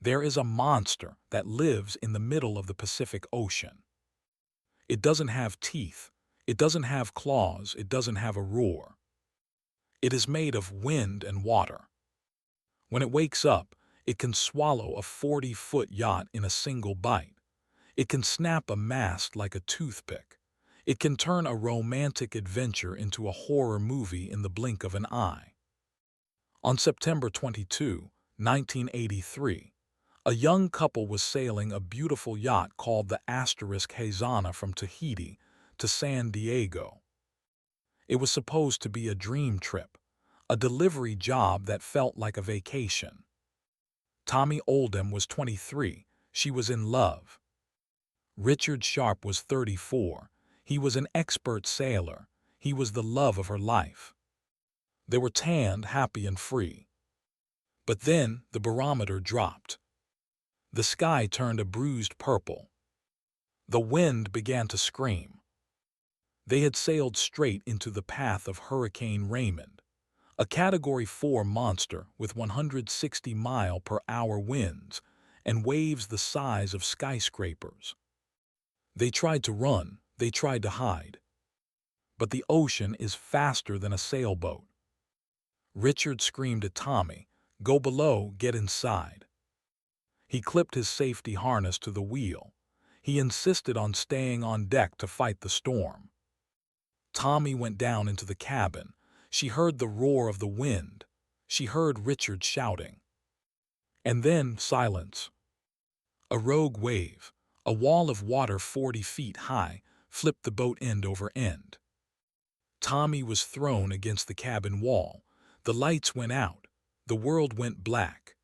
There is a monster that lives in the middle of the Pacific Ocean. It doesn't have teeth, it doesn't have claws, it doesn't have a roar. It is made of wind and water. When it wakes up, it can swallow a 40-foot yacht in a single bite. It can snap a mast like a toothpick. It can turn a romantic adventure into a horror movie in the blink of an eye. On September 22, 1983, a young couple was sailing a beautiful yacht called the Hazana from Tahiti to San Diego. It was supposed to be a dream trip, a delivery job that felt like a vacation. Tami Oldham was 23. She was in love. Richard Sharp was 34. He was an expert sailor. He was the love of her life. They were tanned, happy, and free. But then the barometer dropped. The sky turned a bruised purple. The wind began to scream. They had sailed straight into the path of Hurricane Raymond, a Category 4 monster with 160-mile-per-hour winds and waves the size of skyscrapers. They tried to run, they tried to hide. But the ocean is faster than a sailboat. Richard screamed at Tami, "Go below, get inside." He clipped his safety harness to the wheel. He insisted on staying on deck to fight the storm. Tami went down into the cabin. She heard the roar of the wind. She heard Richard shouting. And then silence. A rogue wave, a wall of water 40 feet high, flipped the boat end over end. Tami was thrown against the cabin wall. The lights went out. The world went black.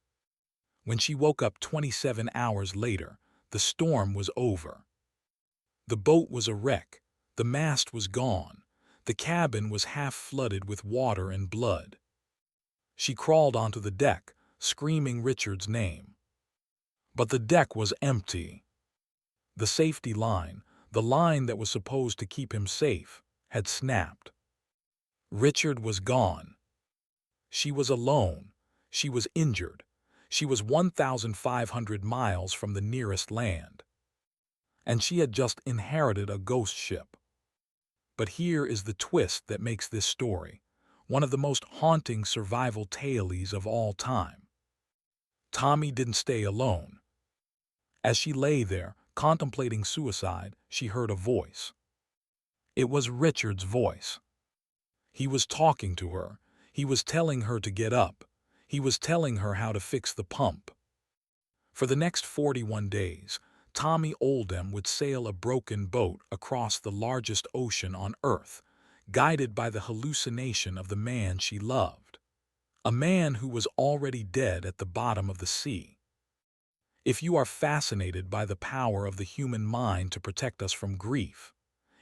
When she woke up 27 hours later, the storm was over. The boat was a wreck. The mast was gone. The cabin was half flooded with water and blood. She crawled onto the deck, screaming Richard's name. But the deck was empty. The safety line, the line that was supposed to keep him safe, had snapped. Richard was gone. She was alone. She was injured. She was 1,500 miles from the nearest land. And she had just inherited a ghost ship. But here is the twist that makes this story one of the most haunting survival tales of all time. Tami didn't stay alone. As she lay there, contemplating suicide, she heard a voice. It was Richard's voice. He was talking to her. He was telling her to get up. He was telling her how to fix the pump. For the next 41 days, Tami Oldham would sail a broken boat across the largest ocean on Earth, guided by the hallucination of the man she loved, a man who was already dead at the bottom of the sea. If you are fascinated by the power of the human mind to protect us from grief,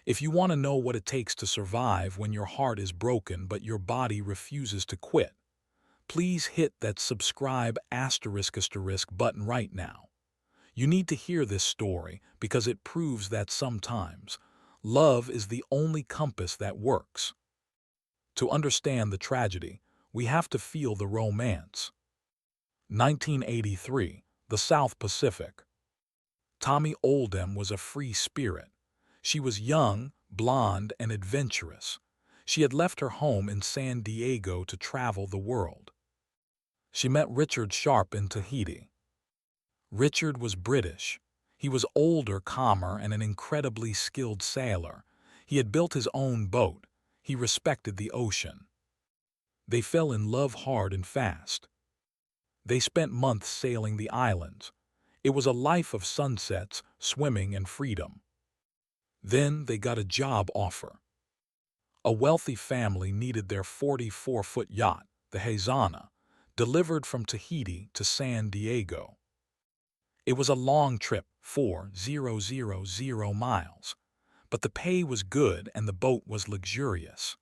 if you want to know what it takes to survive when your heart is broken but your body refuses to quit, please hit that subscribe * button right now. You need to hear this story because it proves that sometimes love is the only compass that works. To understand the tragedy, we have to feel the romance. 1983, the South Pacific. Tami Oldham was a free spirit. She was young, blonde, and adventurous. She had left her home in San Diego to travel the world. She met Richard Sharp in Tahiti. Richard was British. He was older, calmer, and an incredibly skilled sailor. He had built his own boat. He respected the ocean. They fell in love hard and fast. They spent months sailing the islands. It was a life of sunsets, swimming, and freedom. Then they got a job offer. A wealthy family needed their 44-foot yacht, the Hazana, delivered from Tahiti to San Diego. It was a long trip, 4,000 miles, but the pay was good and the boat was luxurious.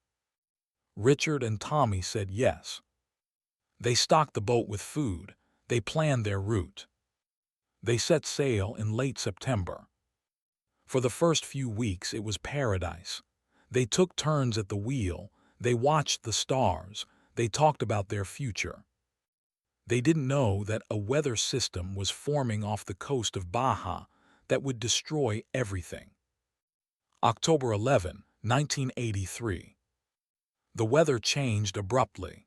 Richard and Tami said yes. They stocked the boat with food. They planned their route. They set sail in late September. For the first few weeks it was paradise. They took turns at the wheel. They watched the stars. They talked about their future. They didn't know that a weather system was forming off the coast of Baja that would destroy everything. October 11, 1983. The weather changed abruptly.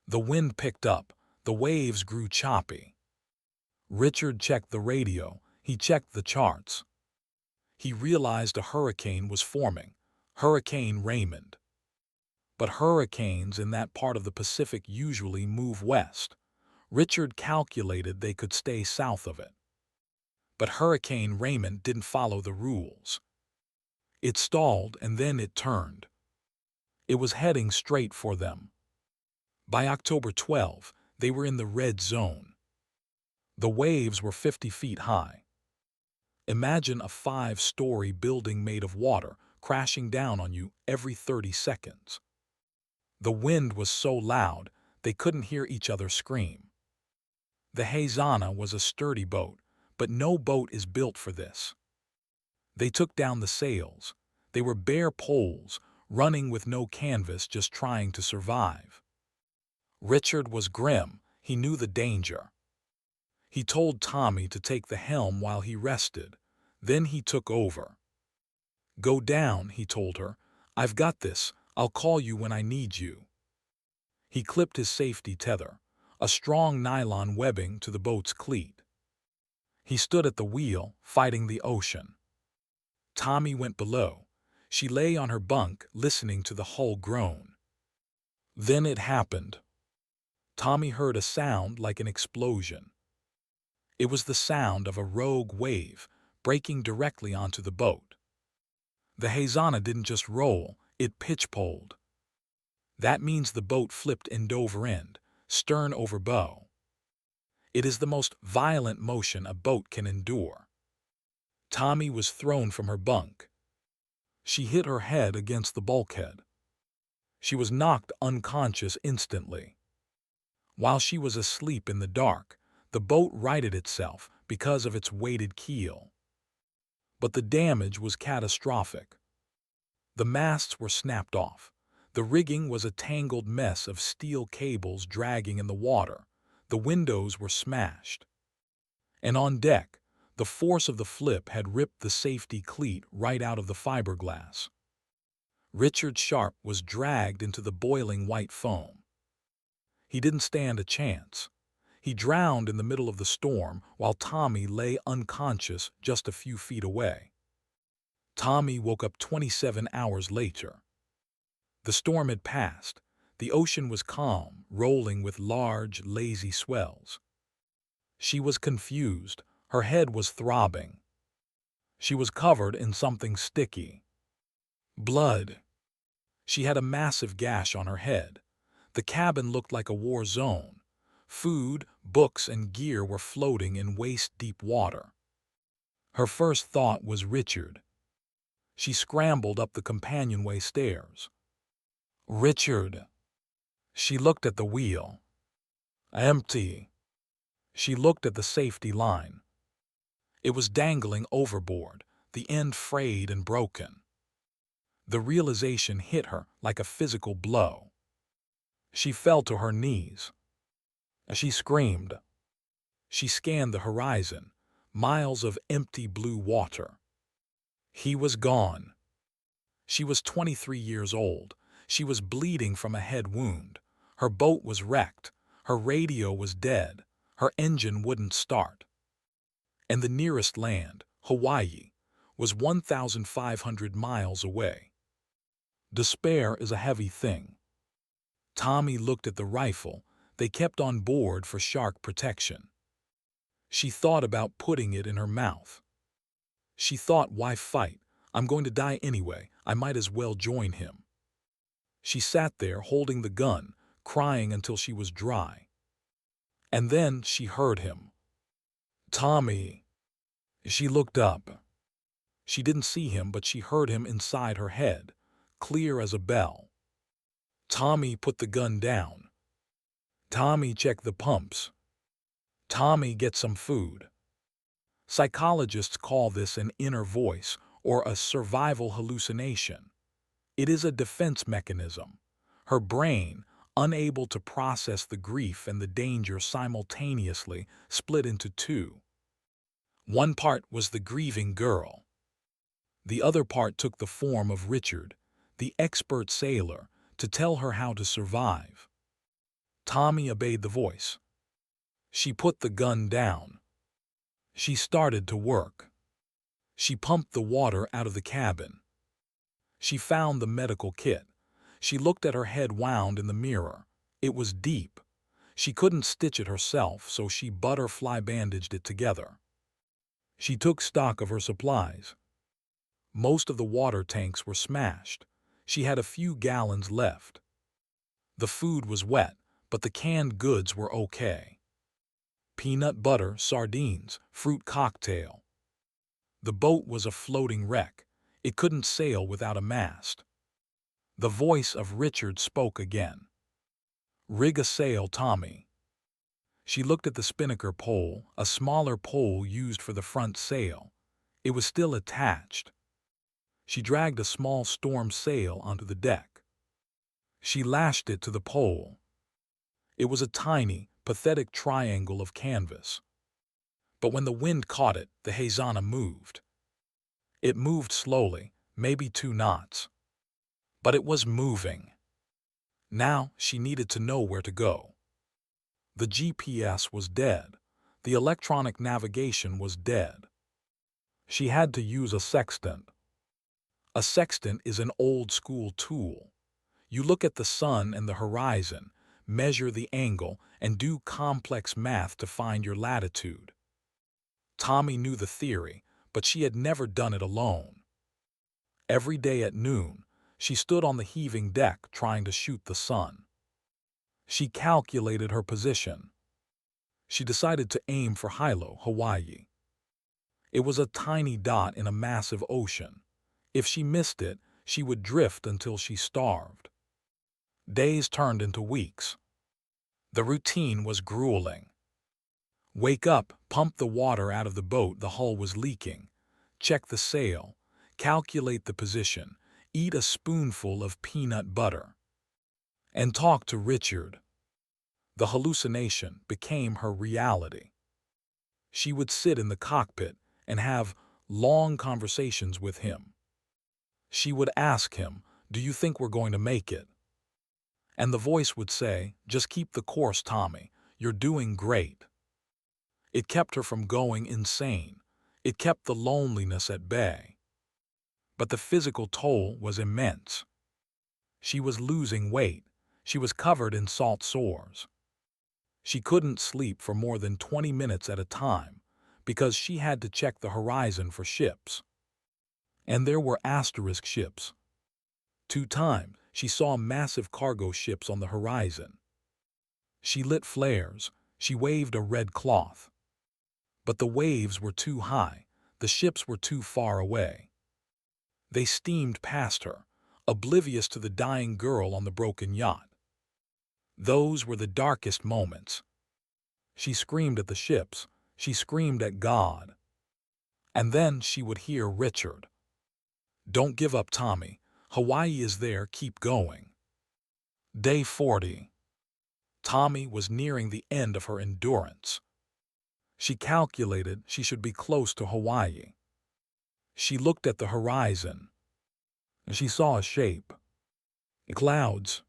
The wind picked up, the waves grew choppy. Richard checked the radio, he checked the charts. He realized a hurricane was forming, Hurricane Raymond. But hurricanes in that part of the Pacific usually move west. Richard calculated they could stay south of it. But Hurricane Raymond didn't follow the rules. It stalled and then it turned. It was heading straight for them. By October 12, they were in the red zone. The waves were 50 feet high. Imagine a 5-story building made of water crashing down on you every 30 seconds. The wind was so loud they couldn't hear each other scream. The Hazana was a sturdy boat, but no boat is built for this. They took down the sails. They were bare poles, running with no canvas, just trying to survive. Richard was grim. He knew the danger. He told Tami to take the helm while he rested. Then he took over. "Go down," he told her. "I've got this. I'll call you when I need you." He clipped his safety tether, a strong nylon webbing to the boat's cleat. He stood at the wheel, fighting the ocean. Tami went below. She lay on her bunk, listening to the hull groan. Then it happened. Tami heard a sound like an explosion. It was the sound of a rogue wave breaking directly onto the boat. The Hazana didn't just roll, it pitchpoled. That means the boat flipped end over end, stern over bow. It is the most violent motion a boat can endure. Tami was thrown from her bunk. She hit her head against the bulkhead. She was knocked unconscious instantly. While she was asleep in the dark, the boat righted itself because of its weighted keel. But the damage was catastrophic. The masts were snapped off. The rigging was a tangled mess of steel cables dragging in the water. The windows were smashed. And on deck, the force of the flip had ripped the safety cleat right out of the fiberglass. Richard Sharp was dragged into the boiling white foam. He didn't stand a chance. He drowned in the middle of the storm while Tami lay unconscious just a few feet away. Tami woke up 27 hours later. The storm had passed. The ocean was calm, rolling with large, lazy swells. She was confused. Her head was throbbing. She was covered in something sticky. Blood. She had a massive gash on her head. The cabin looked like a war zone. Food, books, and gear were floating in waist-deep water. Her first thought was Richard. She scrambled up the companionway stairs. "Richard." She looked at the wheel. Empty. She looked at the safety line. It was dangling overboard, the end frayed and broken. The realization hit her like a physical blow. She fell to her knees. She screamed. She scanned the horizon, miles of empty blue water. He was gone. She was 23 years old. She was bleeding from a head wound. Her boat was wrecked. Her radio was dead. Her engine wouldn't start. And the nearest land, Hawaii, was 1,500 miles away. Despair is a heavy thing. Tami looked at the rifle they kept on board for shark protection. She thought about putting it in her mouth. She thought, why fight? I'm going to die anyway. I might as well join him. She sat there holding the gun, crying until she was dry. And then she heard him. "Tami." She looked up. She didn't see him, but she heard him inside her head, clear as a bell. Tami put the gun down. "Tami, check the pumps. Tami, get some food." Psychologists call this an inner voice or a survival hallucination. It is a defense mechanism. Her brain, unable to process the grief and the danger simultaneously, split into two. One part was the grieving girl. The other part took the form of Richard, the expert sailor, to tell her how to survive. Tami obeyed the voice. She put the gun down. She started to work. She pumped the water out of the cabin. She found the medical kit. She looked at her head wound in the mirror. It was deep. She couldn't stitch it herself, so she butterfly bandaged it together. She took stock of her supplies. Most of the water tanks were smashed. She had a few gallons left. The food was wet, but the canned goods were okay. Peanut butter, sardines, fruit cocktail. The boat was a floating wreck. It couldn't sail without a mast. The voice of Richard spoke again. Rig a sail, Tami. She looked at the spinnaker pole, a smaller pole used for the front sail. It was still attached. She dragged a small storm sail onto the deck. She lashed it to the pole. It was a tiny, pathetic triangle of canvas. But when the wind caught it, the Hazana moved. It moved slowly, maybe 2 knots. But it was moving. Now she needed to know where to go. The GPS was dead. The electronic navigation was dead. She had to use a sextant. A sextant is an old-school tool. You look at the sun and the horizon, measure the angle, and do complex math to find your latitude. Tami knew the theory, but she had never done it alone. Every day at noon, she stood on the heaving deck trying to shoot the sun. She calculated her position. She decided to aim for Hilo, Hawaii. It was a tiny dot in a massive ocean. If she missed it, she would drift until she starved. Days turned into weeks. The routine was grueling. Wake up, pump the water out of the boat the hull was leaking, check the sail, calculate the position, eat a spoonful of peanut butter, and talk to Richard. The hallucination became her reality. She would sit in the cockpit and have long conversations with him. She would ask him, "Do you think we're going to make it?" And the voice would say, "Just keep the course, Tami. You're doing great." It kept her from going insane. It kept the loneliness at bay. But the physical toll was immense. She was losing weight. She was covered in salt sores. She couldn't sleep for more than 20 minutes at a time because she had to check the horizon for ships. And there were asterisk ships. 2 times she saw massive cargo ships on the horizon. She lit flares. She waved a red cloth. But the waves were too high. The ships were too far away. They steamed past her, oblivious to the dying girl on the broken yacht. Those were the darkest moments. She screamed at the ships. She screamed at God. And then she would hear Richard. "Don't give up, Tami. Hawaii is there, keep going." Day 40. Tami was nearing the end of her endurance. She calculated she should be close to Hawaii. She looked at the horizon. She saw a shape. Clouds.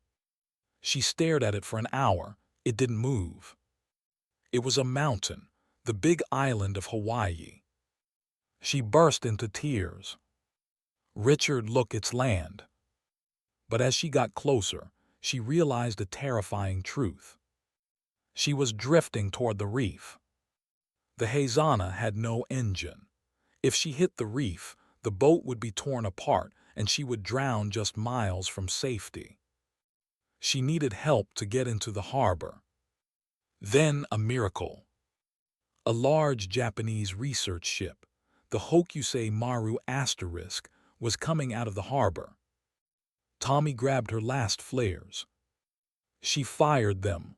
She stared at it for an hour. It didn't move. It was a mountain, the big island of Hawaii. She burst into tears. Richard, look, it's land. But as she got closer, she realized a terrifying truth. She was drifting toward the reef. The Hazana had no engine. If she hit the reef, the boat would be torn apart and she would drown just miles from safety. She needed help to get into the harbor. Then a miracle. A large Japanese research ship, the Hokusei Maru Asterisk, was coming out of the harbor. Tami grabbed her last flares. She fired them.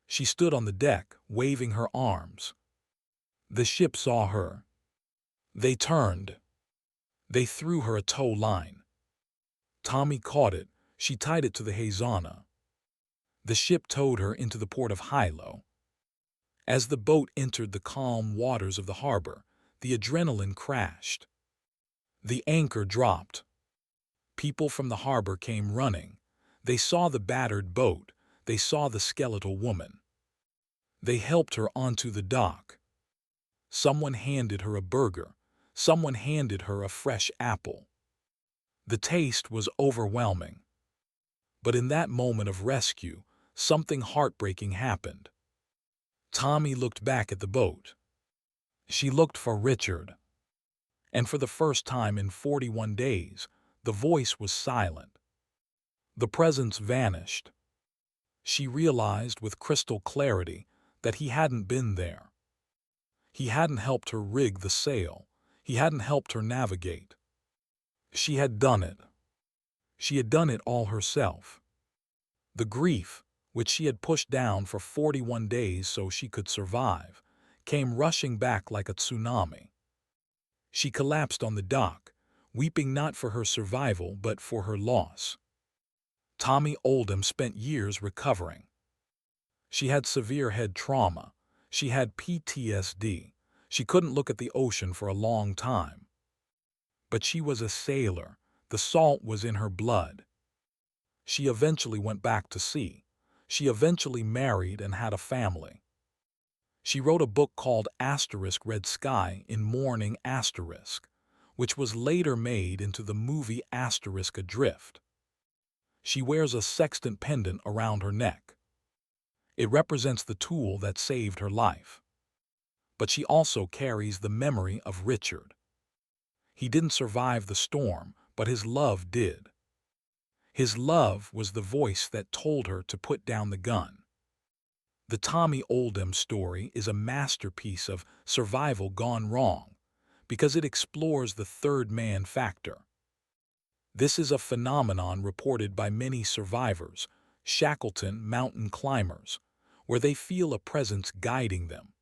She stood on the deck, waving her arms. The ship saw her. They turned. They threw her a tow line. Tami caught it. She tied it to the Hazana. The ship towed her into the port of Hilo. As the boat entered the calm waters of the harbor, the adrenaline crashed. The anchor dropped. People from the harbor came running. They saw the battered boat. They saw the skeletal woman. They helped her onto the dock. Someone handed her a burger. Someone handed her a fresh apple. The taste was overwhelming. But in that moment of rescue, something heartbreaking happened. Tami looked back at the boat. She looked for Richard. And for the first time in 41 days, the voice was silent. The presence vanished. She realized with crystal clarity that he hadn't been there. He hadn't helped her rig the sail. He hadn't helped her navigate. She had done it. She had done it all herself. The grief, which she had pushed down for 41 days so she could survive, came rushing back like a tsunami. She collapsed on the dock, weeping not for her survival but for her loss. Tami Oldham spent years recovering. She had severe head trauma. She had PTSD. She couldn't look at the ocean for a long time. But she was a sailor. The salt was in her blood. She eventually went back to sea. She eventually married and had a family. She wrote a book called *Red Sky in Mourning*, which was later made into the movie *Adrift. She wears a sextant pendant around her neck. It represents the tool that saved her life. But she also carries the memory of Richard. He didn't survive the storm, but his love did. His love was the voice that told her to put down the gun. The Tami Oldham story is a masterpiece of survival gone wrong because it explores the third man factor. This is a phenomenon reported by many survivors, Shackleton mountain climbers, where they feel a presence guiding them.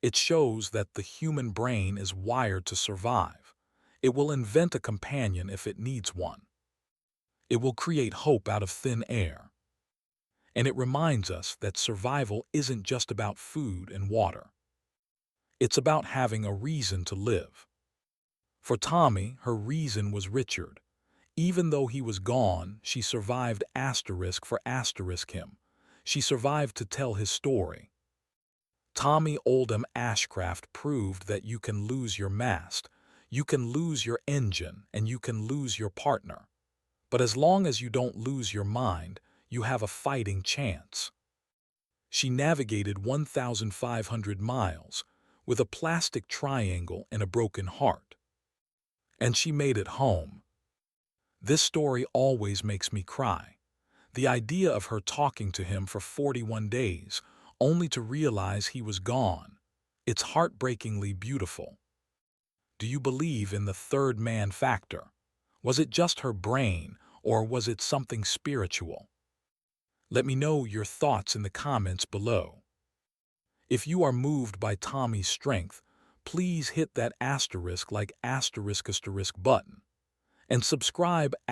It shows that the human brain is wired to survive. It will invent a companion if it needs one. It will create hope out of thin air. And it reminds us that survival isn't just about food and water. It's about having a reason to live. For Tami, her reason was Richard. Even though he was gone, she survived *for him. She survived to tell his story. Tami Oldham Ashcraft proved that you can lose your mast, you can lose your engine, and you can lose your partner. But as long as you don't lose your mind, you have a fighting chance. She navigated 1,500 miles with a plastic triangle and a broken heart. And she made it home. This story always makes me cry. The idea of her talking to him for 41 days, only to realize he was gone. It's heartbreakingly beautiful. Do you believe in the third man factor? Was it just her brain, or was it something spiritual? Let me know your thoughts in the comments below. If you are moved by Tami's strength, please hit that *** button. And subscribe ***.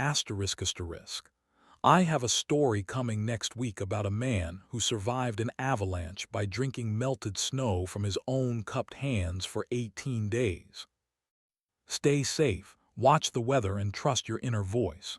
I have a story coming next week about a man who survived an avalanche by drinking melted snow from his own cupped hands for 18 days. Stay safe, watch the weather, and trust your inner voice.